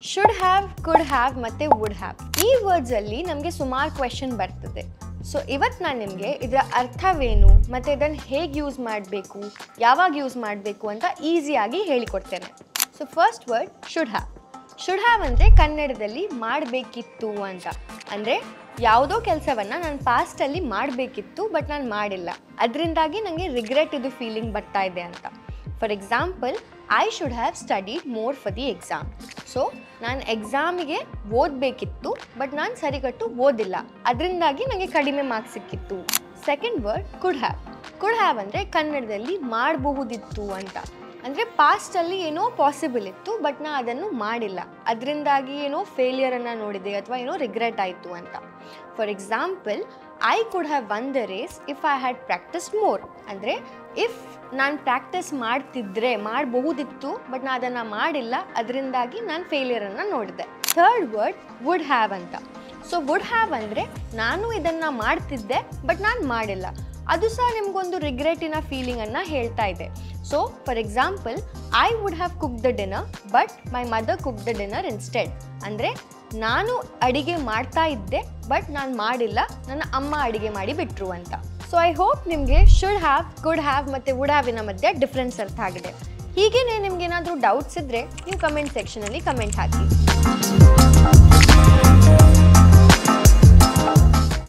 Should have, could have ಮತ್ತು would have ಈ ವರ್ಡ್ಸಲ್ಲಿ ನಮಗೆ ಸುಮಾರು ಕ್ವೆಶನ್ ಬರ್ತದೆ. ಸೊ ಇವತ್ತು ನಾನು ನಿಮಗೆ ಇದರ ಅರ್ಥವೇನು ಮತ್ತು ಇದನ್ನು ಹೇಗೆ ಯೂಸ್ ಮಾಡಬೇಕು, ಯಾವಾಗ ಯೂಸ್ ಮಾಡಬೇಕು ಅಂತ ಈಸಿಯಾಗಿ ಹೇಳಿಕೊಡ್ತೇನೆ. So first word should have. Should have ಅಂದರೆ ಕನ್ನಡದಲ್ಲಿ ಮಾಡಬೇಕಿತ್ತು ಅಂತ. ಅಂದರೆ ಯಾವುದೋ ಕೆಲಸವನ್ನು ನಾನು ಪಾಸ್ಟಲ್ಲಿ ಮಾಡಬೇಕಿತ್ತು ಬಟ್ ನಾನು ಮಾಡಿಲ್ಲ, ಅದರಿಂದಾಗಿ ನನಗೆ ರಿಗ್ರೆಟ್ ಇದು ಫೀಲಿಂಗ್ ಬರ್ತಾ ಇದೆ ಅಂತ. For example, I should have studied more for the exam. So ನಾನು ಎಕ್ಸಾಮಿಗೆ ಓದಬೇಕಿತ್ತು ಬಟ್ ನಾನು ಸರಿಗಟ್ಟು ಓದಿಲ್ಲ, ಅದರಿಂದಾಗಿ ನನಗೆ ಕಡಿಮೆ ಮಾರ್ಕ್ಸ್ ಸಿಕ್ಕಿತ್ತು. Second word could have. Could have ಅಂದರೆ ಕನ್ನಡದಲ್ಲಿ ಮಾಡಬಹುದಿತ್ತು ಅಂತ. ಅಂದರೆ ಪಾಸ್ಟಲ್ಲಿ ಏನೋ ಪಾಸಿಬಲ್ ಇತ್ತು ಬಟ್ ನಾನು ಅದನ್ನು ಮಾಡಿಲ್ಲ, ಅದರಿಂದಾಗಿ ಏನೋ ಫೇಲಿಯರನ್ನು ನೋಡಿದೆ ಅಥವಾ ಏನೋ ರಿಗ್ರೆಟ್ ಆಯಿತು ಅಂತ. For example, I could have won the race if I had practised more. ಅಂದರೆ ಇಫ್ ನಾನು ಪ್ರಾಕ್ಟೀಸ್ ಮಾಡ್ತಿದ್ರೆ ಮಾಡಬಹುದಿತ್ತು ಬಟ್ ನಾನು ಅದನ್ನು ಮಾಡಿಲ್ಲ, ಅದರಿಂದಾಗಿ ನಾನು ಫೇಲಿಯರನ್ನು ನೋಡಿದೆ. ಥರ್ಡ್ ವರ್ಡ್ ವುಡ್ ಹ್ಯಾವ್ ಅಂತ. ಸೊ ವುಡ್ ಹ್ಯಾವ್ ಅಂದರೆ ನಾನು ಇದನ್ನು ಮಾಡ್ತಿದ್ದೆ ಬಟ್ ನಾನು ಮಾಡಿಲ್ಲ, ಅದು ಸಹ ನಿಮಗೊಂದು ರಿಗ್ರೆಟಿನ ಫೀಲಿಂಗನ್ನು ಹೇಳ್ತಾ ಇದೆ. So for example, I would have cook the dinner but my mother cook the dinner instead. ಅಂದರೆ ನಾನು ಅಡಿಗೆ ಮಾಡ್ತಾ ಇದ್ದೆ ಬಟ್ ನಾನು ಮಾಡಿಲ್ಲ, ನನ್ನ ಅಮ್ಮ ಅಡಿಗೆ ಮಾಡಿ ಬಿಟ್ಟರು ಅಂತ. ಸೊ ಐ ಹೋಪ್ ನಿಮಗೆ ಶುಡ್ ಹ್ಯಾವ್, ಕುಡ್ ಹ್ಯಾವ್ ಮತ್ತು ವುಡ್ ಹ್ಯಾವಿನ ಮಧ್ಯೆ ಡಿಫ್ರೆನ್ಸ್ ಅರ್ಥ ಆಗಿದೆ. ಹೀಗೇ ನಿಮ್ಗೆ ಏನಾದರೂ ಡೌಟ್ಸ್ ಇದ್ದರೆ ನೀವು ಕಮೆಂಟ್ ಸೆಕ್ಷನಲ್ಲಿ ಕಮೆಂಟ್ ಹಾಕಿ.